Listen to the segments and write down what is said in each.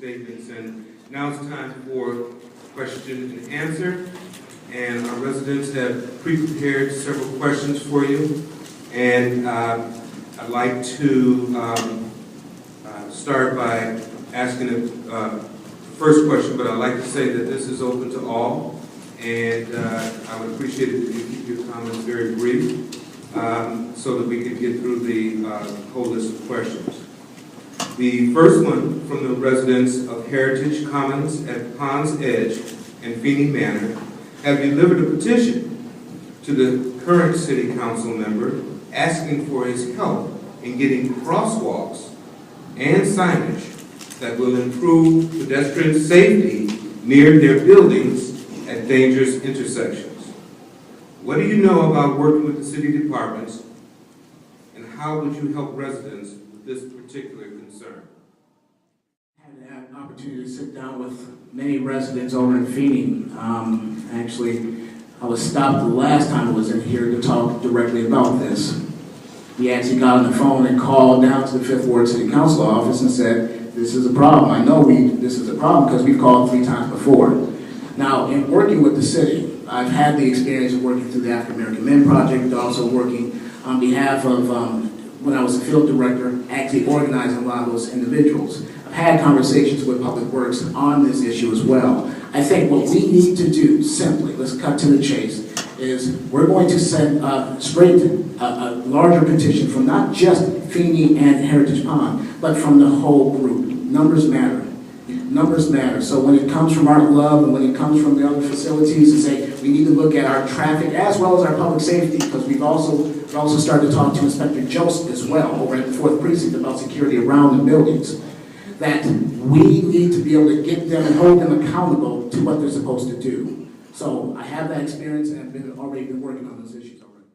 statements, and now it's time for question and answer. And our residents have pre-prepared several questions for you, and I'd like to start by asking the first question, but I'd like to say that this is open to all, and I would appreciate it if you keep your comments very brief so that we can get through the whole list of questions. The first one from the residents of Heritage Commons at Pond's Edge and Feeney Manor have delivered a petition to the current city council member asking for his help in getting crosswalks and signage that will improve pedestrian safety near their buildings at dangerous intersections. What do you know about working with the city departments, and how would you help residents with this particular concern? I had an opportunity to sit down with many residents over in Feeney. Actually, I was stopped the last time I was in here to talk directly about this. We actually got on the phone and called down to the 5th Ward City Council office and said, this is a problem. I know this is a problem because we've called 3 times before. Now, in working with the city, I've had the experience of working through the African American Men Project, also working on behalf of, when I was a field director, actually organizing a lot of those individuals. I've had conversations with Public Works on this issue as well. I think what we need to do, simply, let's cut to the chase, is we're going to send a larger petition from not just Feeney and Heritage Pond, but from the whole group. Numbers matter. Numbers matter. So when it comes from Art Love and when it comes from the other facilities, to say we need to look at our traffic as well as our public safety, because we've also started to talk to Inspector Joseph as well over at the 4th Precinct about security around the buildings. That we need to be able to get them and hold them accountable to what they're supposed to do. So I have that experience and I've already been working on those issues already.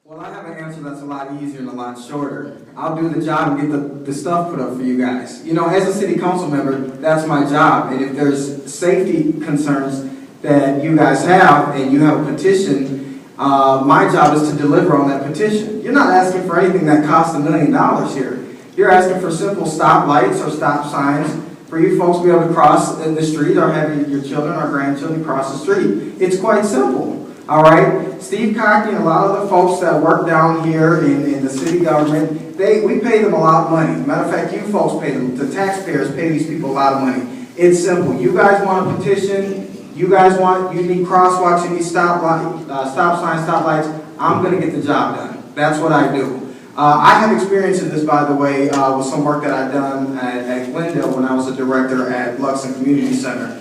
Well, I have an answer that's a lot easier and a lot shorter. I'll do the job and get the stuff put up for you guys. You know, as a city council member, that's my job. And if there's safety concerns that you guys have and you have a petition, my job is to deliver on that petition. You're not asking for anything that costs $1 million here. You're asking for simple stop lights or stop signs for you folks to be able to cross the street or have your children or grandchildren cross the street. It's quite simple, all right? Steve Cockney and a lot of the folks that work down here in the city government, we pay them a lot of money. Matter of fact, you folks pay them. The taxpayers pay these people a lot of money. It's simple. You guys want a petition, you need crosswalks, you need stop signs, stop lights, I'm going to get the job done. That's what I do. I have experience in this, by the way, with some work that I've done at Glendale when I was a director at Luxon Community Center.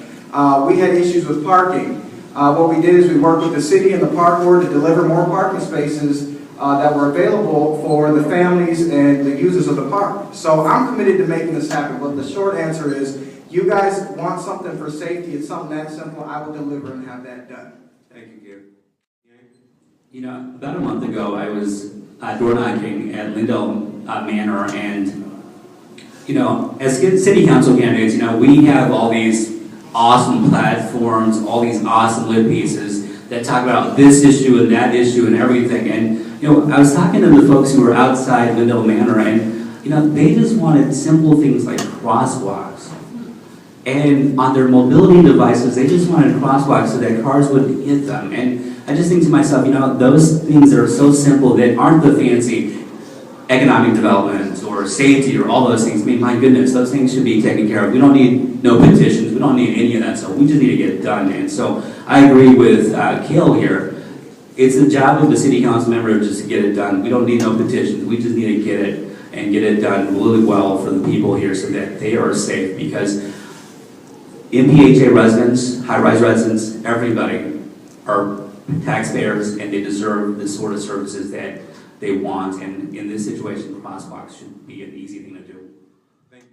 We had issues with parking. What we did is we worked with the city and the park board to deliver more parking spaces that were available for the families and the users of the park. So I'm committed to making this happen, but the short answer is, you guys want something for safety, it's something that simple, I will deliver and have that done. Thank you, Gary. You know, about a month ago, I was door knocking at Lindell Manor, and, you know, as city council candidates, you know, we have all these awesome platforms, all these awesome lit pieces that talk about this issue and that issue and everything. And, you know, I was talking to the folks who were outside Lindell Manor, and, you know, they just wanted simple things like crosswalks. And on their mobility devices, they just wanted crosswalks so that cars wouldn't hit them. And I just think to myself, you know, those things that are so simple that aren't the fancy economic development or safety or all those things. I mean, my goodness, those things should be taken care of. We don't need no petitions. We don't need any of that stuff. We just need to get it done. And so I agree with Cale here. It's the job of the city council member just to get it done. We don't need no petitions. We just need to get it and get it done really well for the people here so that they are safe, because MPHA residents, high-rise residents, everybody are taxpayers, and they deserve the sort of services that they want. And in this situation, crosswalks should be an easy thing to do. Thank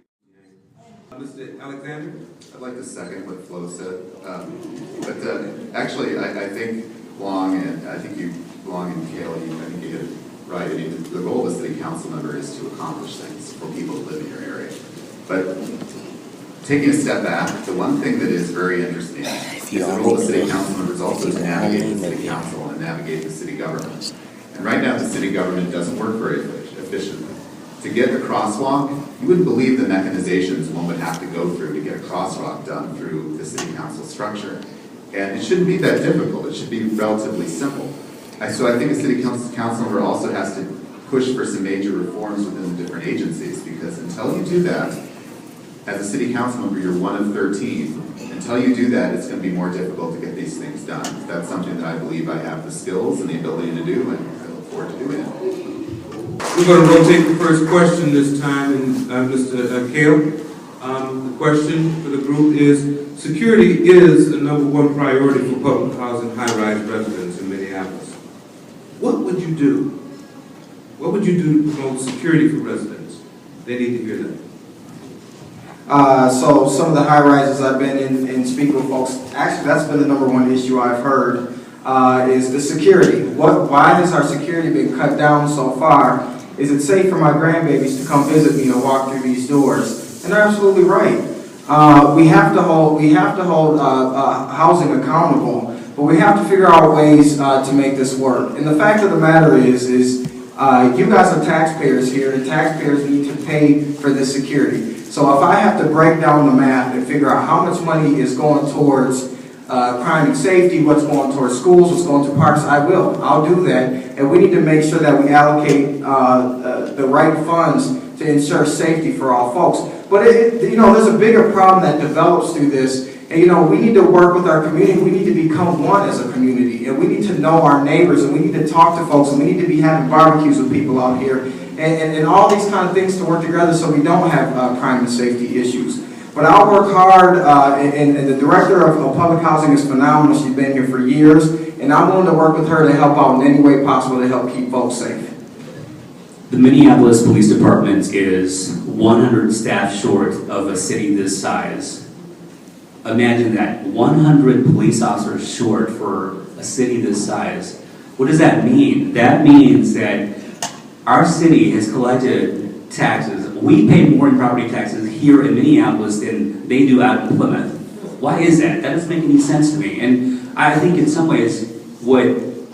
you. Mr. Alexander? I'd like to second what Flo said. Actually, I think Long and I think you, Long and Cale, I think you hit it right. I mean, the role of the city council member is to accomplish things for people who live in your area. But taking a step back, the one thing that is very interesting is the role of the city council member is also to navigate the city council and navigate the city government. And right now, the city government doesn't work very efficiently. to get a crosswalk, you wouldn't believe the mechanizations one would have to go through to get a crosswalk done through the city council structure. And it shouldn't be that difficult. It should be relatively simple. So I think a city council member also has to push for some major reforms within the different agencies, because until you do that, as a city council member, you're one of 13. Until you do that, it's going to be more difficult to get these things done. That's something that I believe I have the skills and the ability to do, and I look forward to doing it. We're going to rotate the first question this time, and Mr. Kale. The question for the group is, security is the #1 priority for public housing high-rise residents in Minneapolis. What would you do? What would you do to promote security for residents? They need to hear that. So some of the high rises I've been in and speak with folks, actually that's been the #1 issue I've heard, is the security. Why has our security been cut down so far? Is it safe for my grandbabies to come visit me and walk through these doors? And they're absolutely right. We have to hold housing accountable, but we have to figure out ways to make this work. And the fact of the matter is you guys are taxpayers here, and taxpayers need to pay for this security. So if I have to break down the math and figure out how much money is going towards crime and safety, what's going towards schools, what's going to parks, I will. I'll do that. And we need to make sure that we allocate the right funds to ensure safety for all folks. But there's a bigger problem that develops through this. And we need to work with our community. We need to become one as a community. And we need to know our neighbors, and we need to talk to folks, and we need to be having barbecues with people out here. And all these kind of things to work together so we don't have crime and safety issues. But I'll work hard, and the director of public housing is phenomenal. She's been here for years, and I'm willing to work with her to help out in any way possible to help keep folks safe. The Minneapolis Police Department is 100 staff short of a city this size. Imagine that, 100 police officers short for a city this size. What does that mean? That means that our city has collected taxes. We pay more in property taxes here in Minneapolis than they do out in Plymouth. Why is that? That doesn't make any sense to me. And I think in some ways what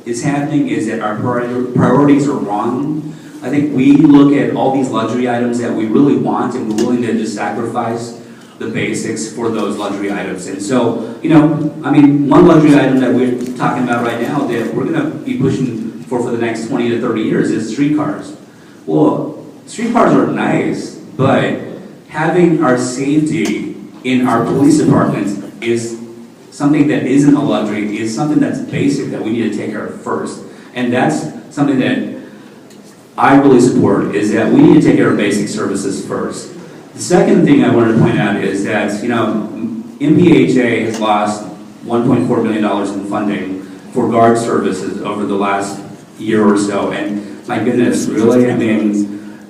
is happening is that our priorities are wrong. I think we look at all these luxury items that we really want, and we're willing to just sacrifice the basics for those luxury items. And so, one luxury item that we're talking about right now that we're going to be pushing for the next 20 to 30 years is streetcars. Well, streetcars are nice, but having our safety in our police departments is something that isn't a luxury, is something that's basic that we need to take care of first. And that's something that I really support, is that we need to take care of basic services first. The second thing I wanted to point out is that, MPHA has lost $1.4 million in funding for guard services over the last year or so. And my goodness, really?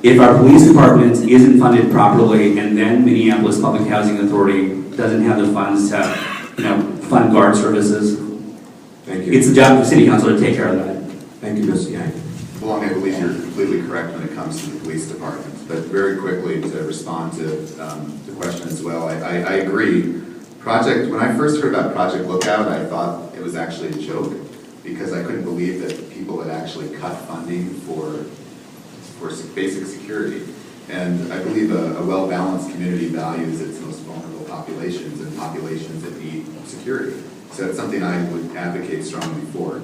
If our police department isn't funded properly, and then Minneapolis Public Housing Authority doesn't have the funds to, fund guard services, Thank you. It's the job of the city council to take care of that. Thank you, Mr. Yang. Long, I believe you're completely correct when it comes to the police department. But very quickly, to respond to the question as well, I agree. When I first heard about Project Lookout, I thought it was actually a joke, because I couldn't believe that people had actually cut funding for basic security. And I believe a well-balanced community values its most vulnerable populations and populations that need security. So that's something I would advocate strongly for.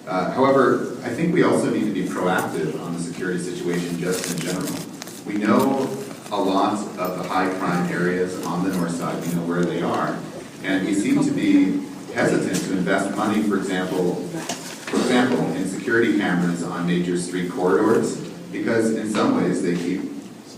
However, I think we also need to be proactive on the security situation just in general. We know a lot of the high crime areas on the north side. We know where they are. And we seem to be hesitant to invest money, for example, in security cameras on major street corridors, because in some ways they keep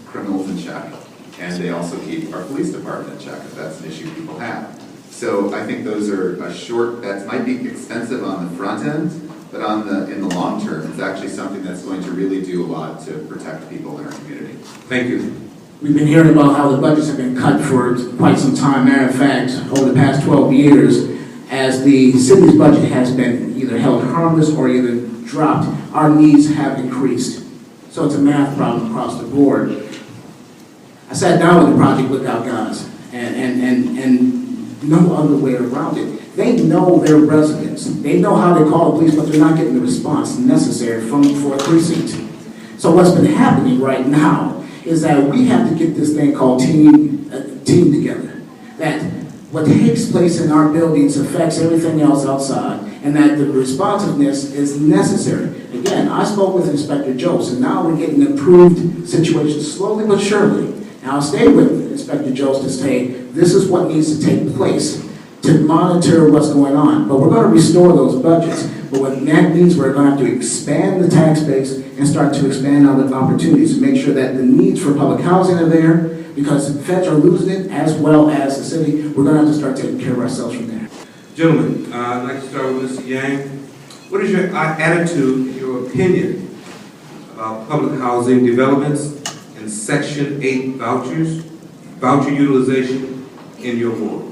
criminals in check, and they also keep our police department in check, if that's an issue people have. So I think those are that might be expensive on the front end, but in the long term, it's actually something that's going to really do a lot to protect people in our community. Thank you. We've been hearing about how the budgets have been cut for quite some time. Matter of fact, over the past 12 years, as the city's budget has been either held harmless or either dropped, our needs have increased. So it's a math problem across the board. I sat down with the Project Lookout guys, and no other way around it. They know their residents. They know how to call the police, but they're not getting the response necessary for a precinct. So what's been happening right now is that we have to get this thing called team together. That what takes place in our buildings affects everything else outside, and that the responsiveness is necessary. Again, I spoke with Inspector Jobs, and now we're getting improved situations slowly but surely. And I'll stay with Inspector Jobs to say, this is what needs to take place to monitor what's going on. But we're going to restore those budgets. But what that means, we're going to have to expand the tax base and start to expand other opportunities to make sure that the needs for public housing are there, because feds are losing it as well as the city. We're going to have to start taking care of ourselves from there. Gentlemen, I'd like to start with Mr. Yang. What is your attitude, your opinion about public housing developments and Section 8 voucher utilization in your ward?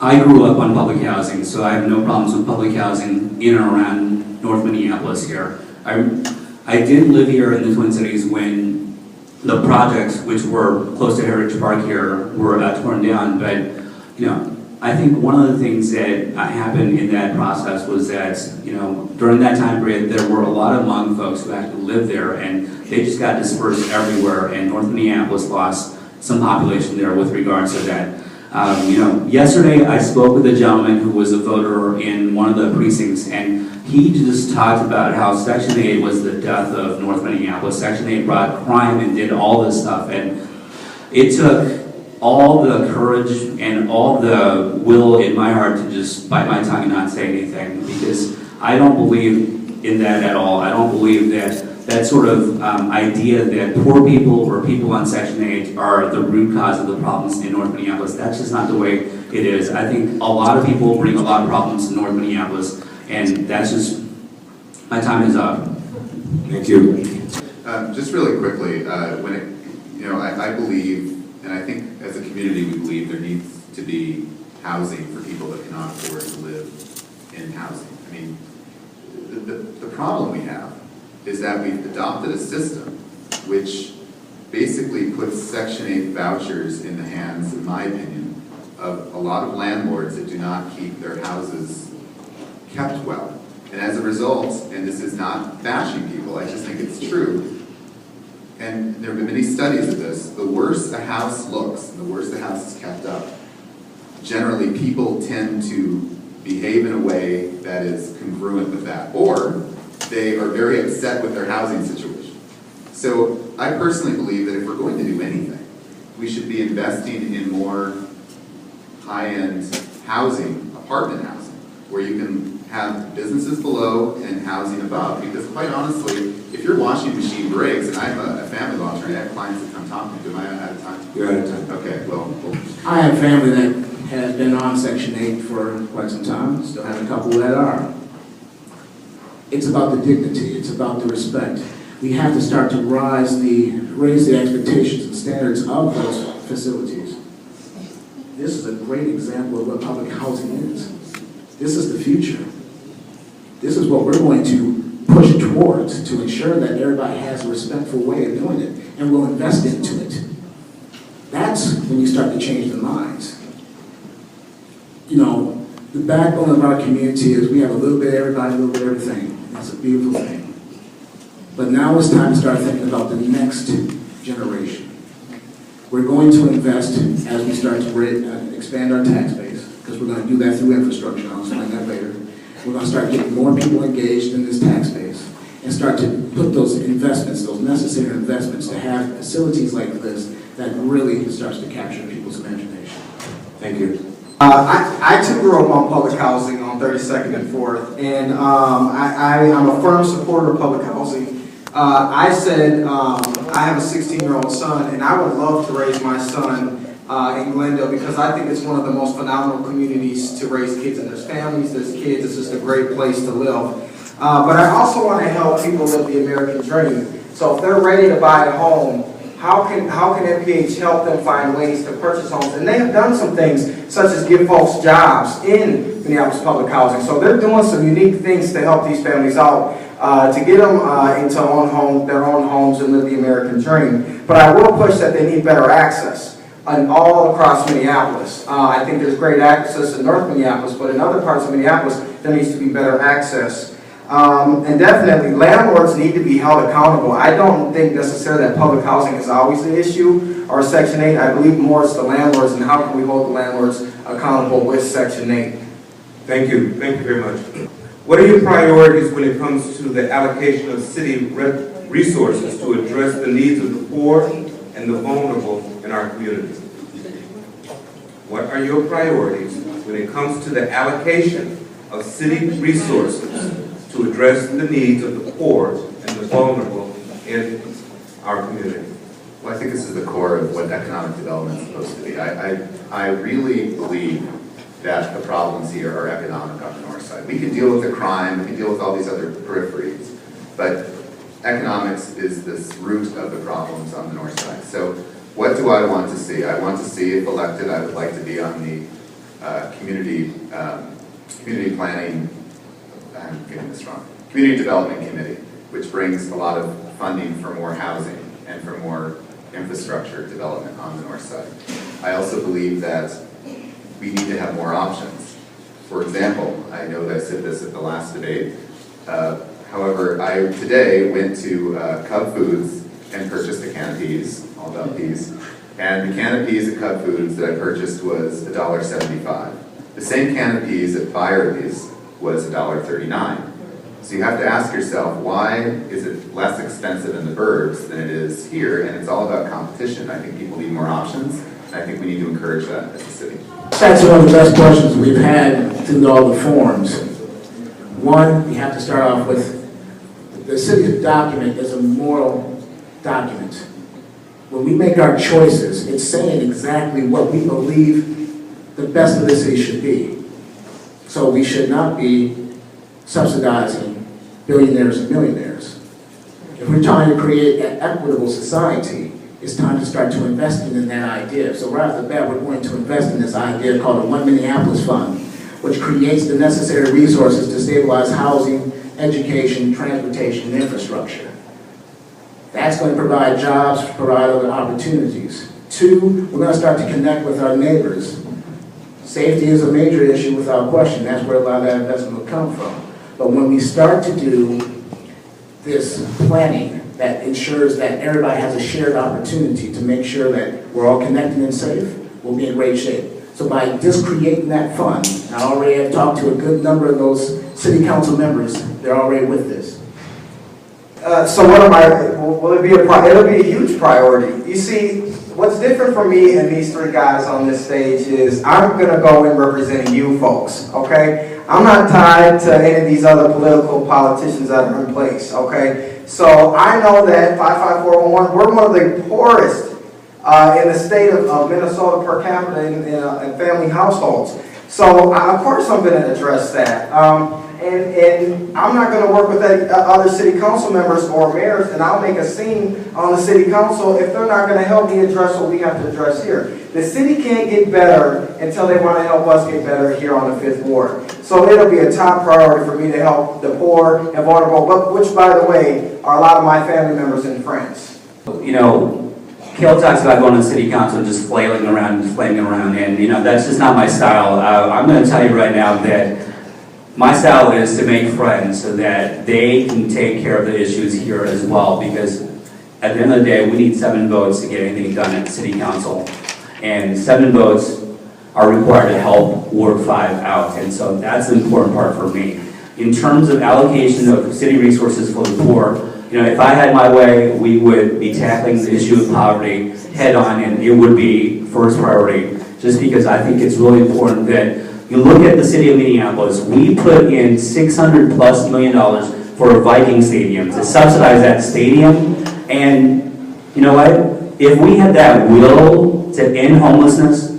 I grew up on public housing, so I have no problems with public housing in and around North Minneapolis here. I did live here in the Twin Cities when the projects, which were close to Heritage Park here, were torn down. But, you know, I think one of the things that happened in that process was that, you know, during that time period, there were a lot of Hmong folks who actually lived there, and they just got dispersed everywhere, and North Minneapolis lost some population there with regards to that. You know, yesterday I spoke with a gentleman who was a voter in one of the precincts, and he just talked about how Section 8 was the death of North Minneapolis. Section 8 brought crime and did all this stuff, and it took all the courage and all the will in my heart to just bite my tongue and not say anything, because I don't believe in that at all. I don't believe that sort of idea that poor people or people on Section 8 are the root cause of the problems in North Minneapolis. That's just not the way it is. I think a lot of people bring a lot of problems to North Minneapolis, and that's just, my time is up. Thank you. Just really quickly, when it, you know, I believe, and I think as a community we believe there needs to be housing for people that cannot afford to live in housing. I mean, the problem we have is that we've adopted a system which basically puts Section 8 vouchers in the hands, in my opinion, of a lot of landlords that do not keep their houses kept well. And as a result, and this is not bashing people, I just think it's true, and there have been many studies of this, the worse a house looks, and the worse the house is kept up, generally people tend to behave in a way that is congruent with that, or they are very upset with their housing situation. So I personally believe that if we're going to do anything, we should be investing in more high-end housing, apartment housing, where you can have businesses below and housing above. Because quite honestly, if your washing machine breaks, and I'm a family law attorney, I have clients that come talk to me. Am I out of time? You're out of time. Okay, well. I have family that has been on Section 8 for quite some time, still have a couple that are. It's about the dignity, it's about the respect. We have to start to raise the expectations and standards of those facilities. This is a great example of what public housing is. This is the future. This is what we're going to push towards to ensure that everybody has a respectful way of doing it and will invest into it. That's when you start to change the minds. You know, the backbone of our community is we have a little bit of everybody, a little bit of everything. It's a beautiful thing. But now it's time to start thinking about the next generation. We're going to invest as we start to expand our tax base, because we're going to do that through infrastructure. I'll explain that later. We're going to start getting more people engaged in this tax base and start to put those investments, those necessary investments to have facilities like this that really starts to capture people's imagination. Thank you. I too grew up on public housing on 32nd and 4th, and I'm a firm supporter of public housing. I said I have a 16-year-old son, and I would love to raise my son in Glendale, because I think it's one of the most phenomenal communities to raise kids, and there's families, there's kids, it's just a great place to live. But I also want to help people live the American dream. So if they're ready to buy a home, how can MPH help them find ways to purchase homes? And they have done some things, such as give folks jobs in Minneapolis public housing. So they're doing some unique things to help these families out, to get them into their own homes and live the American dream. But I will push that they need better access all across Minneapolis. I think there's great access in North Minneapolis, but in other parts of Minneapolis, there needs to be better access. And definitely, landlords need to be held accountable. I don't think necessarily that public housing is always the issue, or Section 8. I believe more it's the landlords, and how can we hold the landlords accountable with Section 8. Thank you very much. What are your priorities when it comes to the allocation of city resources to address the needs of the poor and the vulnerable in our community? What are your priorities when it comes to the allocation of city resources to address the needs of the poor and the vulnerable in our community? Well, I think this is the core of what economic development is supposed to be. I really believe that the problems here are economic on the north side. We can deal with the crime, we can deal with all these other peripheries, but economics is this root of the problems on the north side. So what do I want to see? I want to see, if elected, I would like to be on the community planning, I'm getting this wrong, community development committee, which brings a lot of funding for more housing and for more infrastructure development on the north side. I also believe that we need to have more options. For example, I know that I said this at the last debate, however, I today went to Cub Foods and purchased a can of peas, all about peas, and the can of peas at Cub Foods that I purchased was $1.75. The same can of peas at Byerly's was $1.39. So you have to ask yourself, why is it less expensive in the burbs than it is here? And it's all about competition. I think people need more options, and I think we need to encourage that as a city. That's one of the best questions we've had through all the forums. One, you have to start off with, the city's document is a moral document. When we make our choices, it's saying exactly what we believe the best of the city should be. So we should not be subsidizing billionaires and millionaires. If we're trying to create an equitable society, it's time to start to invest in that idea. So right off the bat, we're going to invest in this idea called the One Minneapolis Fund, which creates the necessary resources to stabilize housing, education, transportation, and infrastructure. That's going to provide jobs, provide other opportunities. Two, we're going to start to connect with our neighbors. Safety is a major issue without question. That's where a lot of that investment will come from. But when we start to do this planning that ensures that everybody has a shared opportunity to make sure that we're all connected and safe, we'll be in great shape. So by just creating that fund, I already have talked to a good number of those city council members. They're already with this. So what am I, will it be it'll be a huge priority. You see, what's different for me and these three guys on this stage is I'm going to go in representing you folks, okay? I'm not tied to any of these other political politicians that are in place, okay? So I know that 55411, we're one of the poorest in the state of Minnesota per capita in family households. So of course I'm going to address that. And I'm not going to work with other city council members or mayors, and I'll make a scene on the city council if they're not going to help me address what we have to address here. The city can't get better until they want to help us get better here on the 5th Ward. So it'll be a top priority for me to help the poor and vulnerable, but which, by the way, are a lot of my family members and friends. You know, Kale talks about going to city council and just flailing around, and you know, that's just not my style. I'm going to tell you right now that my style is to make friends so that they can take care of the issues here as well, because at the end of the day, we need 7 votes to get anything done at city council. And 7 votes are required to help Ward 5 out, and so that's the important part for me. In terms of allocation of city resources for the poor, you know, if I had my way, we would be tackling the issue of poverty head on, and it would be first priority, just because I think it's really important that you look at the city of Minneapolis. We put in $600+ million for a Viking stadium to subsidize that stadium, and you know what? If we had that will to end homelessness,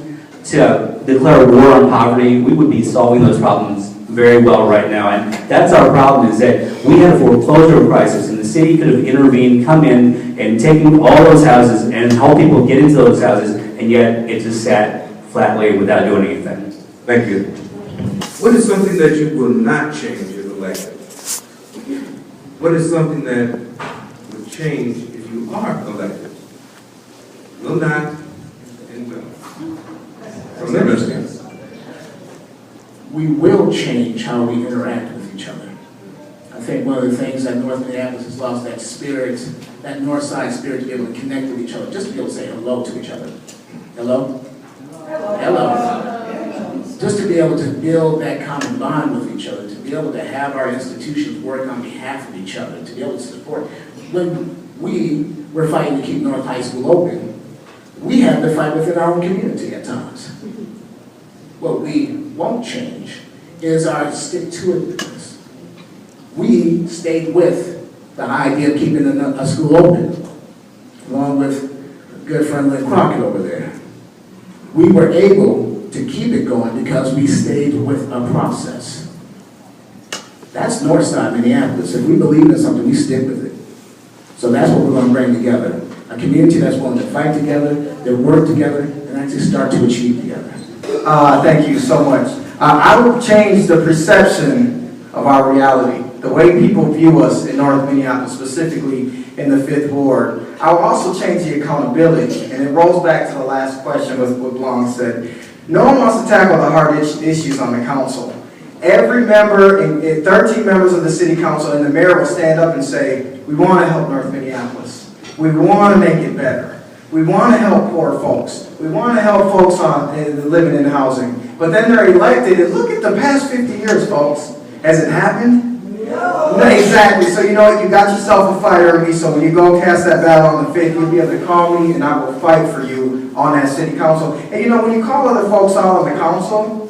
to declare war on poverty, we would be solving those problems very well right now. And that's our problem, is that we had a foreclosure crisis, and the city could have intervened, come in, and taken all those houses and help people get into those houses, and yet it just sat flatly without doing anything. Thank you. What is something that you will not change if elected? What is something that would change if you are elected? Will not and will. From the residents. We will change how we interact with each other. I think one of the things that North Minneapolis has lost, that spirit, that north side spirit to be able to connect with each other, just to be able to say hello to each other. Hello? Hello. Just to be able to build that common bond with each other, to be able to have our institutions work on behalf of each other, to be able to support. When we're fighting to keep North High School open, we have to fight within our own community at times. What we won't change is our stick-to-itiveness. We stayed with the idea of keeping a school open, along with good friend Lynn Crockett over there. We were able to keep it going because we stayed with a process. That's Northside Minneapolis. If we believe in something, we stick with it. So that's what we're going to bring together. A community that's willing to fight together, that work together, and actually start to achieve together. Thank you so much. I will change the perception of our reality, the way people view us in North Minneapolis, specifically in the 5th Ward. I will also change the accountability, and it rolls back to the last question with what Long said. No one wants to tackle the hard issues on the council. Every member, 13 members of the city council and the mayor will stand up and say, we want to help North Minneapolis. We want to make it better. We want to help poor folks. We want to help folks living in housing. But then they're elected, and look at the past 50 years, folks. Has it happened? No. Exactly. So you know what? You got yourself a fighter in me, so when you go cast that battle on the 5th, you'll be able to call me, and I will fight for you on that city council. And you know, when you call other folks out on the council,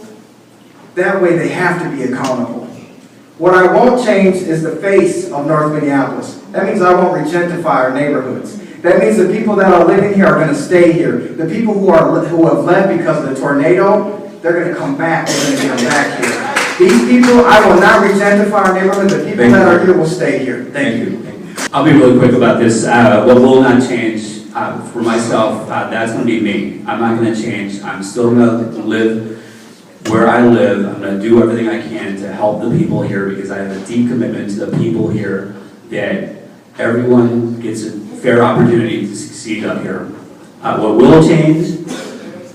that way they have to be accountable. What I won't change is the face of North Minneapolis. That means I won't regentrify our neighborhoods. That means the people that are living here are going to stay here. The people who have left because of the tornado, they're going to come back. They're going to come back here. These people, I will not regentrify our neighborhood. The people that are here will stay here. Thank you. I'll be really quick about this. What will not change for myself, that's going to be me. I'm not going to change. I'm still going to live where I live. I'm going to do everything I can to help the people here because I have a deep commitment to the people here that everyone gets a fair opportunity to succeed up here. What will change?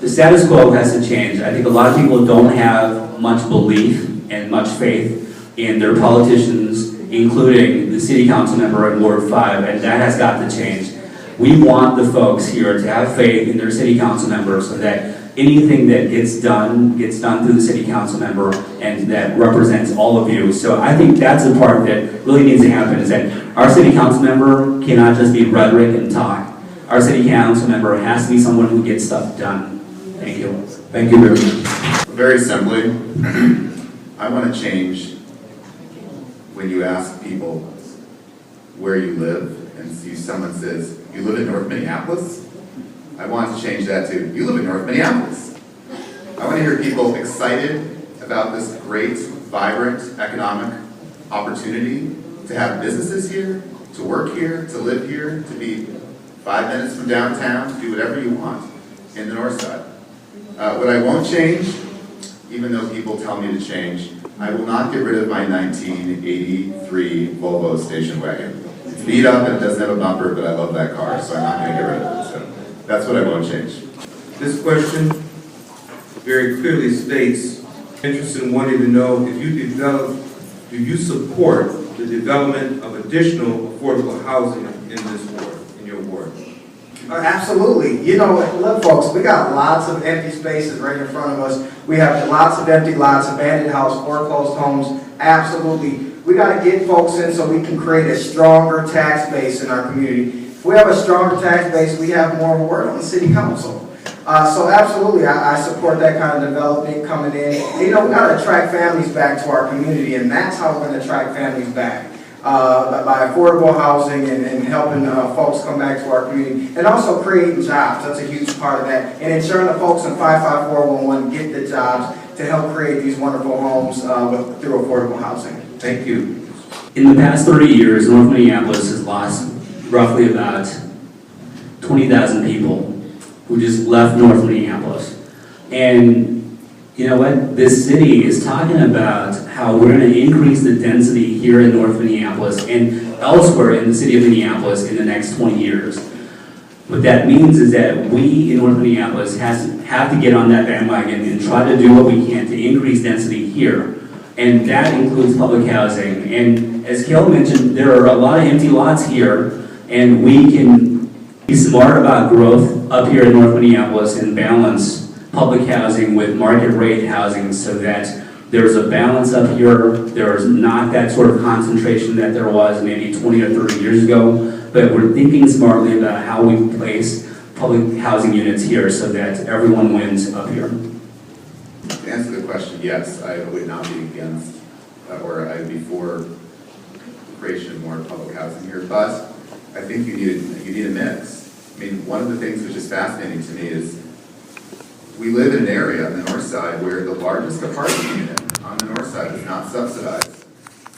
The status quo has to change. I think a lot of people don't have much belief and much faith in their politicians, including the city council member in Ward 5, and that has got to change. We want the folks here to have faith in their city council member so that anything that gets done through the city council member and that represents all of you. So I think that's the part that really needs to happen is that our city council member cannot just be rhetoric and talk. Our city council member has to be someone who gets stuff done. Thank you. Thank you very much. Very simply, I want to change when you ask people where you live and see someone says, you live in North Minneapolis? I want to change that to, you live in North Minneapolis. I want to hear people excited about this great, vibrant economic opportunity to have businesses here, to work here, to live here, to be 5 minutes from downtown, to do whatever you want in the north side. What I won't change, even though people tell me to change, I will not get rid of my 1983 Volvo station wagon. It's beat up and it doesn't have a bumper, but I love that car, so I'm not going to get rid of it. So that's what I won't change. This question very clearly states, interested in wanting to know if do you support the development of additional affordable housing in this ward, in your ward? Absolutely. You know, look, folks, we got lots of empty spaces right in front of us. We have lots of empty lots, abandoned houses, foreclosed homes. Absolutely. We got to get folks in so we can create a stronger tax base in our community. If we have a stronger tax base, we have more word on the city council. So absolutely, I support that kind of development coming in. And, you know, we got to attract families back to our community, and that's how we're going to attract families back. By affordable housing and helping folks come back to our community, and also creating jobs. That's a huge part of that, and ensuring the folks in 55411 get the jobs to help create these wonderful homes through affordable housing. Thank you. In the past 30 years, North Minneapolis has lost roughly about 20,000 people who just left North Minneapolis. And you know what? This city is talking about how we're going to increase the density here in North Minneapolis and elsewhere in the city of Minneapolis in the next 20 years. What that means is that we in North Minneapolis have to get on that bandwagon and try to do what we can to increase density here. And that includes public housing. And as Kale mentioned, there are a lot of empty lots here, and we can be smart about growth up here in North Minneapolis and balance public housing with market rate housing so that there's a balance up here. There's not that sort of concentration that there was maybe 20 or 30 years ago, but we're thinking smartly about how we place public housing units here so that everyone wins up here. To answer the question, yes, I would not be against, or I would be for the creation of more public housing here, but I think you need a mix. I mean, one of the things which is fascinating to me is we live in an area on the north side where the largest apartment unit on the north side is not subsidized.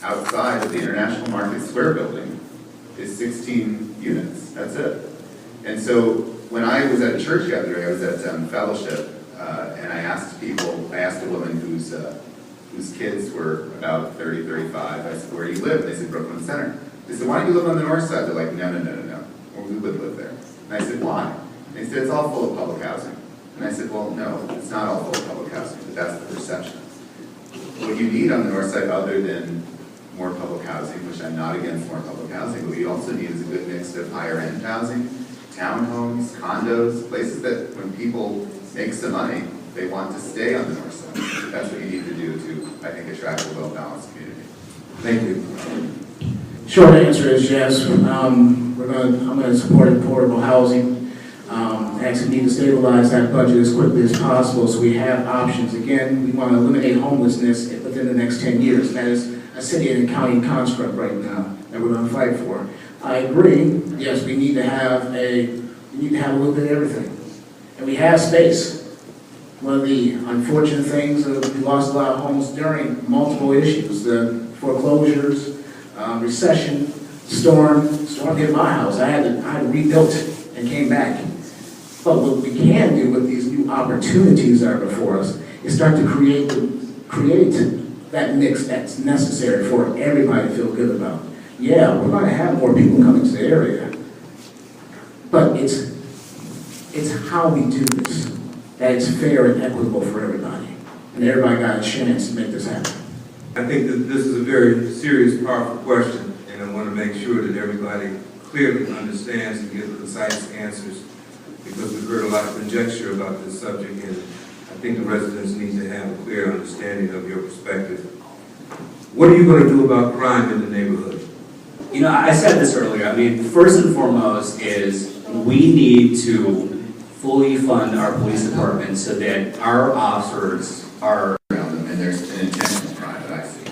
Outside of the International Market Square building is 16 units, that's it. And so when I was at a church the other day, I was at fellowship, and I asked a woman whose kids were about 30, 35, I said, where do you live? And they said, Brooklyn Center. They said, why do you live on the north side? They're like, no. Well, we would live there. And I said, why? And they said, it's all full of public housing. And I said, well, no, it's not all full of public housing, but that's the perception. What you need on the north side, other than more public housing, which I'm not against more public housing, but what you also need is a good mix of higher end housing, townhomes, condos, places that when people make some money, they want to stay on the north side. That's what you need to do to, I think, attract a well-balanced community. Thank you. Short answer is yes. I'm going to support affordable housing. Actually need to stabilize that budget as quickly as possible so we have options. Again, we want to eliminate homelessness within the next 10 years. That is a city and county construct right now that we're going to fight for. I agree. Yes, we need to have a little bit of everything. And we have space. One of the unfortunate things is we lost a lot of homes during multiple issues, the foreclosures, recession, storm hit my house. I had to rebuild it and came back. But what we can do with these new opportunities that are before us is start to create that mix that's necessary for everybody to feel good about. Yeah, we're going to have more people coming to the area, but it's how we do this, that it's fair and equitable for everybody, and everybody got a chance to make this happen. I think that this is a very serious, powerful question, and I want to make sure that everybody clearly understands and gives concise answers, because we've heard a lot of conjecture about this subject, and I think the residents need to have a clear understanding of your perspective. What are you going to do about crime in the neighborhood? You know, I said this earlier. I mean, first and foremost is we need to fully fund our police department so that our officers are Around them, and there's an intentional crime that I see.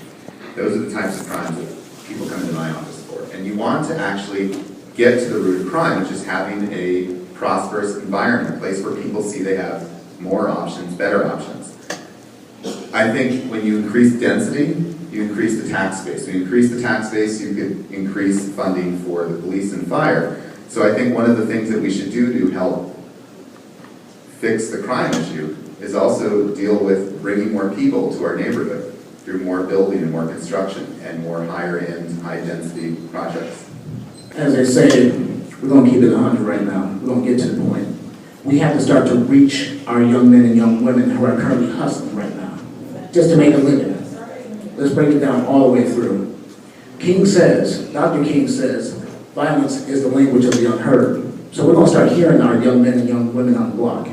Those are the types of crimes that people come into my office for. And you want to actually get to the root of crime, which is having a prosperous environment, a place where people see they have more options, better options. I think when you increase density, you increase the tax base. When you increase the tax base, you could increase funding for the police and fire. So I think one of the things that we should do to help fix the crime issue is also deal with bringing more people to our neighborhood through more building and more construction and more higher-end, high-density projects. As I say, we're going to keep it 100 right now. We're going to get to the point. We have to start to reach our young men and young women who are currently hustling right now, just to make a living. Let's break it down all the way through. Dr. King says, violence is the language of the unheard. So we're going to start hearing our young men and young women on the block.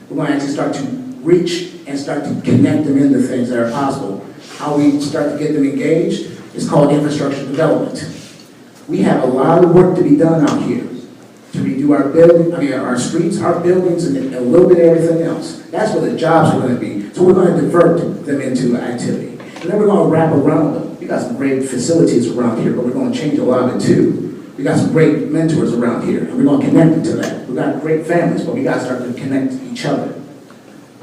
We're going to actually start to reach and start to connect them into things that are possible. How we start to get them engaged is called infrastructure development. We have a lot of work to be done out here to redo our streets, our buildings, and a little bit of everything else. That's where the jobs are going to be. So we're going to divert them into activity. And then we're going to wrap around them. We got some great facilities around here, but we're going to change a lot of it too. We got some great mentors around here, and we're going to connect them to that. We got great families, but we got to start to connect each other.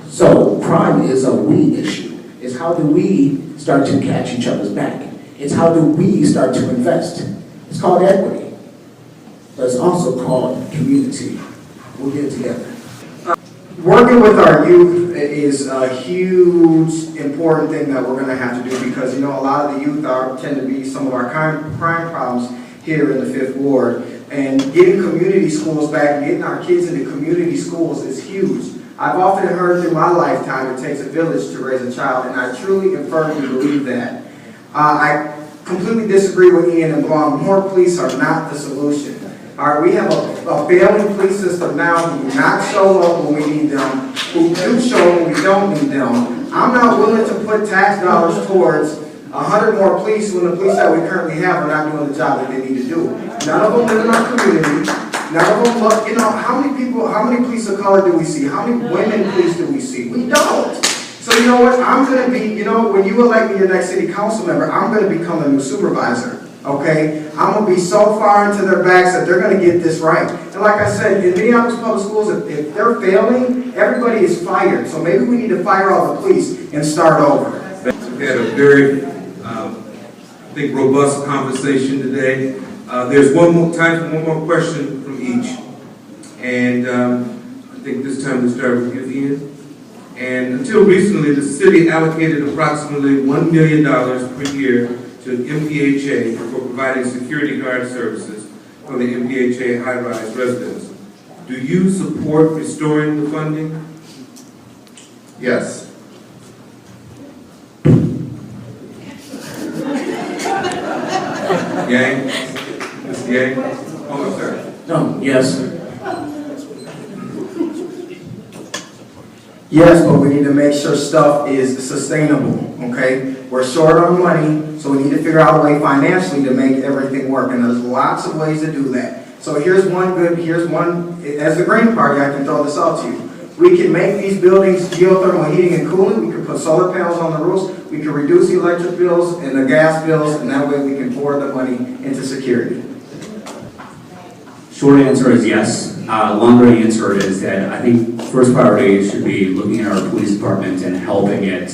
So crime is a we issue. It's how do we start to catch each other's back. It's how do we start to invest. It's called equity, but it's also called community. We'll get it together. Working with our youth is a huge, important thing that we're going to have to do, because, you know, a lot of the youth tend to be some of our crime problems here in the 5th Ward. And getting community schools back, getting our kids into community schools is huge. I've often heard through my lifetime it takes a village to raise a child, and I truly and firmly believe that. I completely disagree with Ian and Blum. More police are not the solution. All right, we have a failing police system now who do not show up when we need them, who do show up when we don't need them. I'm not willing to put tax dollars towards 100 more police when the police that we currently have are not doing the job that they need to do. None of them live in our community. None of them look, how many police of color do we see? How many women police do we see? We don't. So you know what, I'm going to be, when you elect me your next city council member, I'm going to become a new supervisor, okay? I'm going to be so far into their backs that they're going to get this right. And like I said, in Minneapolis Public Schools, if they're failing, everybody is fired. So maybe we need to fire all the police and start over. We had a very, I think, robust conversation today. There's time for one more question from each. And I think this time we'll start with you, Ian. And until recently, the city allocated approximately $1 million per year to MPHA for providing security guard services for the MPHA Highrise residents. Do you support restoring the funding? Yes. Yang? Ms. Yang? Oh, sir. No, yes. Yes, but we need to make sure stuff is sustainable, okay? We're short on money, so we need to figure out a way financially to make everything work, and there's lots of ways to do that. So here's one, as the Green Party, I can throw this out to you. We can make these buildings geothermal heating and cooling, we can put solar panels on the roofs, we can reduce the electric bills and the gas bills, and that way we can pour the money into security. Short answer is yes. Longer answer is that I think first priority should be looking at our police department and helping it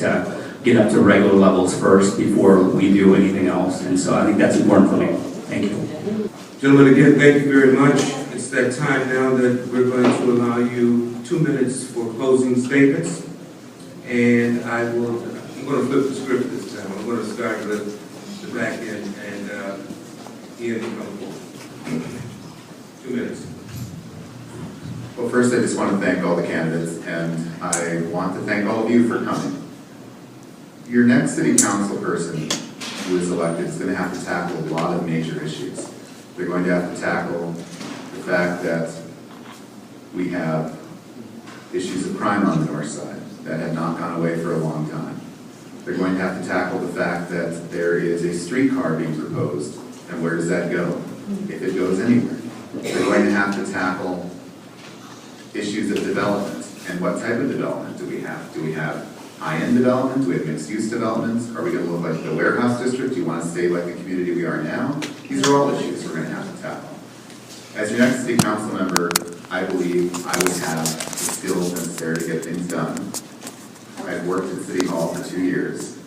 get up to regular levels first before we do anything else. And so I think that's important for me. Thank you. Gentlemen, again, thank you very much. It's that time now that we're going to allow you 2 minutes for closing statements. And I'm going to flip the script this time. I'm going to start with the back end and Ian come forward. 2 minutes. Well, first, I just want to thank all the candidates, and I want to thank all of you for coming. Your next city council person who is elected is going to have to tackle a lot of major issues. They're going to have to tackle the fact that we have issues of crime on the north side that have not gone away for a long time. They're going to have to tackle the fact that there is a streetcar being proposed, and where does that go, if it goes anywhere? They're going to have to tackle issues of development, and what type of development do we have? Do we have high-end development? Do we have mixed-use developments? Are we going to look like the warehouse district? Do you want to stay like the community we are now? These are all issues we're going to have to tackle. As your next city council member, I believe I would have the skills necessary to get things done. I've worked at City Hall for 2 years.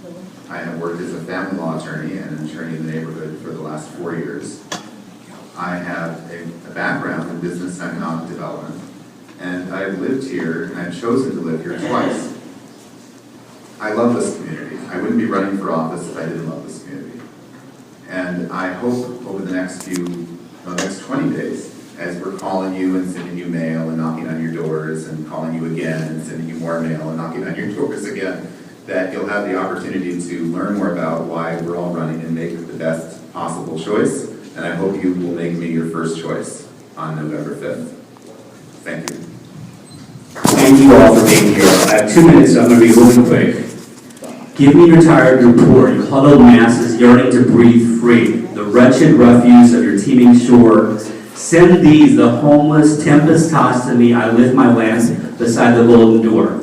I have worked as a family law attorney and an attorney in the neighborhood for the last 4 years. I have a background in business and economic development, and I've lived here, and I've chosen to live here twice. I love this community. I wouldn't be running for office if I didn't love this community. And I hope over the next 20 days, as we're calling you and sending you mail and knocking on your doors and calling you again and sending you more mail and knocking on your doors again, that you'll have the opportunity to learn more about why we're all running and make the best possible choice. And I hope you will make me your first choice on November 5th. Thank you. Thank you all for being here. I have 2 minutes, so I'm going to be really quick. Give me your tired, your poor, your huddled masses yearning to breathe free, the wretched refuse of your teeming shore. Send these, the homeless, tempest-tossed to me. I lift my lamp beside the golden door.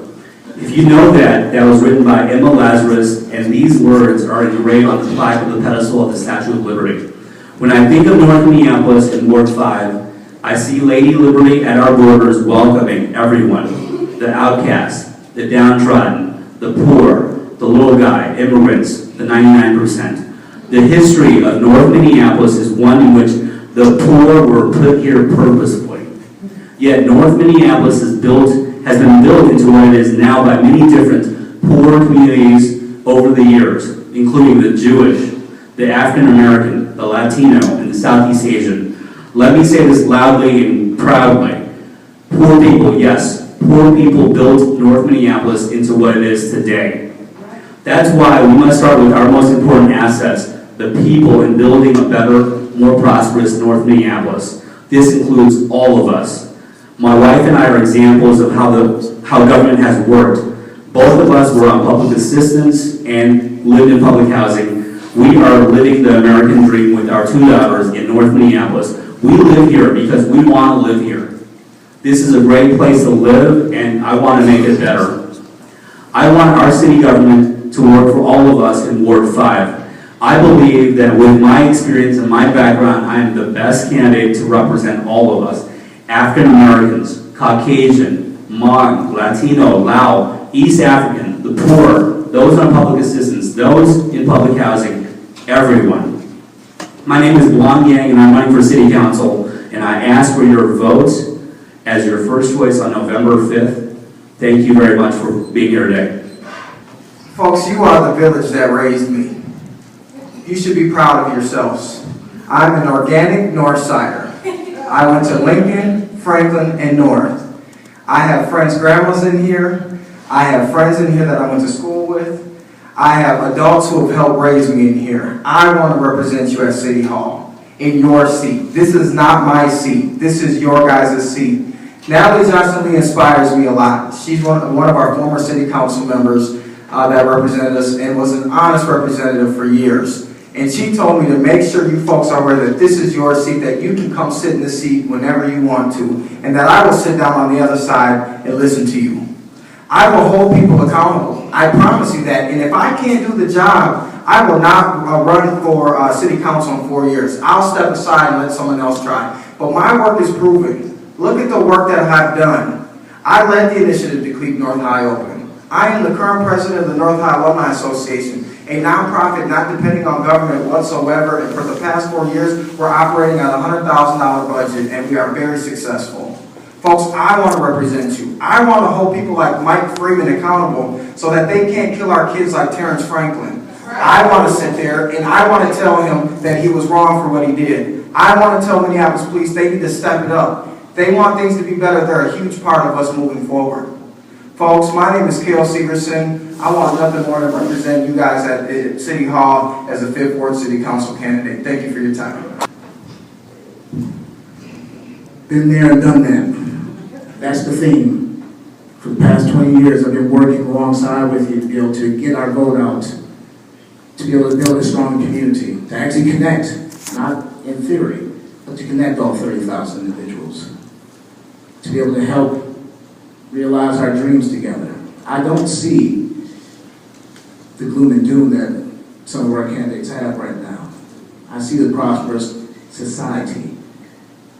If you know that was written by Emma Lazarus, and these words are engraved on the plaque of the pedestal of the Statue of Liberty. When I think of North Minneapolis in Ward 5, I see Lady Liberty at our borders welcoming everyone, the outcasts, the downtrodden, the poor, the little guy, immigrants, the 99%. The history of North Minneapolis is one in which the poor were put here purposefully. Yet North Minneapolis has been built into what it is now by many different poor communities over the years, including the Jewish, the African American, the Latino, and the Southeast Asian. Let me say this loudly and proudly. Poor people, yes, Poor people built North Minneapolis into what it is today. That's why we must start with our most important assets, the people, in building a better, more prosperous North Minneapolis. This includes all of us. My wife and I are examples of how government has worked. Both of us were on public assistance and lived in public housing. We are living the American dream with our 2 daughters in North Minneapolis. We live here because we want to live here. This is a great place to live, and I want to make it better. I want our city government to work for all of us in Ward 5. I believe that with my experience and my background, I am the best candidate to represent all of us. African Americans, Caucasian, Hmong, Latino, Lao, East African, the poor, those on public assistance, those in public housing, everyone. My name is Wang Yang, and I'm running for City Council, and I ask for your votes as your first choice on November 5th. Thank you very much for being here today. Folks, you are the village that raised me. You should be proud of yourselves. I'm an organic North Sider. I went to Lincoln, Franklin, and North. I have friends' grandmas in here. I have friends in here that I went to school with. I have adults who have helped raise me in here. I want to represent you at City Hall, in your seat. This is not my seat. This is your guys' seat. Natalie Johnson Lee inspires me a lot. She's one of our former city council members that represented us and was an honest representative for years. And she told me to make sure you folks are aware that this is your seat, that you can come sit in the seat whenever you want to, and that I will sit down on the other side and listen to you. I will hold people accountable. I promise you that. And if I can't do the job, I will not run for city council in 4 years. I'll step aside and let someone else try. But my work is proven. Look at the work that I've done. I led the initiative to keep North High open. I am the current president of the North High Alumni Association, a nonprofit not depending on government whatsoever. And for the past 4 years, we're operating on a $100,000 budget, and we are very successful. Folks, I want to represent you. I want to hold people like Mike Freeman accountable so that they can't kill our kids like Terrence Franklin. I want to sit there and I want to tell him that he was wrong for what he did. I want to tell Minneapolis police they need to step it up. They want things to be better. They're a huge part of us moving forward. Folks, my name is Cale Severson. I want nothing more than represent you guys at City Hall as a 5th Ward City Council candidate. Thank you for your time. Been there and done that. That's the theme. For the past 20 years, I've been working alongside with you to be able to get our vote out, to be able to build a strong community, to actually connect, not in theory, but to connect all 30,000 individuals, to be able to help realize our dreams together. I don't see the gloom and doom that some of our candidates have right now. I see the prosperous society.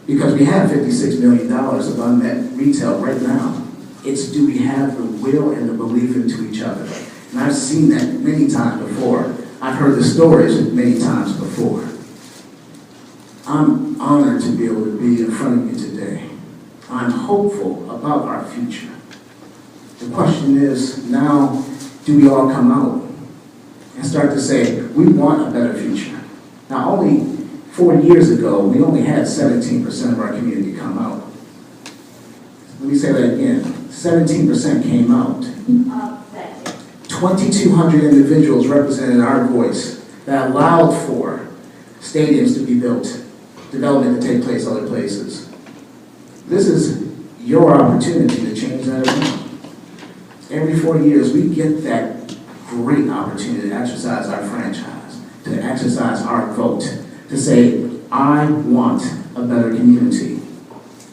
Because we have $56 million of unmet retail right now. It's do we have the will and the belief into each other? And I've seen that many times before. I've heard the stories many times before. I'm honored to be able to be in front of you today. I'm hopeful about our future. The question is, now, do we all come out and start to say, we want a better future? Now, only 4 years ago, we only had 17% of our community come out. Let me say that again. 17% came out. 2,200 individuals represented our voice that allowed for stadiums to be built, development to take place other places. This is your opportunity to change that around. Every 4 years, we get that great opportunity to exercise our franchise, to exercise our vote, to say, I want a better community.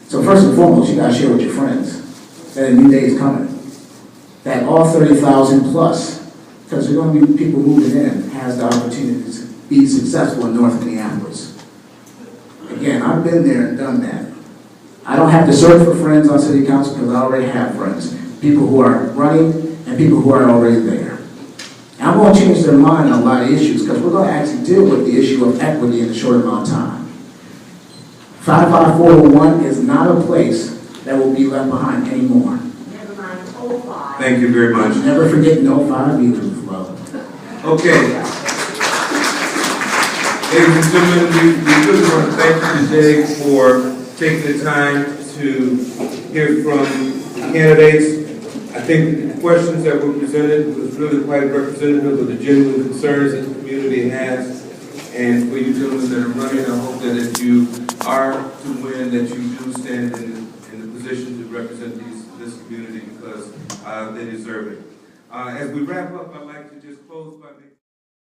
So first and foremost, you gotta share with your friends that a new day is coming. That all 30,000 plus, because there's gonna be people moving in, has the opportunity to be successful in North Minneapolis. Again, I've been there and done that. I don't have to search for friends on city council because I already have friends. People who are running and people who are already there. And I'm going to change their mind on a lot of issues because we're going to actually deal with the issue of equity in a short amount of time. 55401 is not a place that will be left behind anymore. Never mind, 05. Thank you very much. Never forget 05 either as well. Okay. Ladies and gentlemen, we really want to thank you today for taking the time to hear from candidates. I think the questions that were presented was really quite representative of the genuine concerns that the community has. And for you gentlemen that are running, I hope that if you are to win, that you do stand in the position to represent this community because they deserve it. As we wrap up, I'd like to just close by making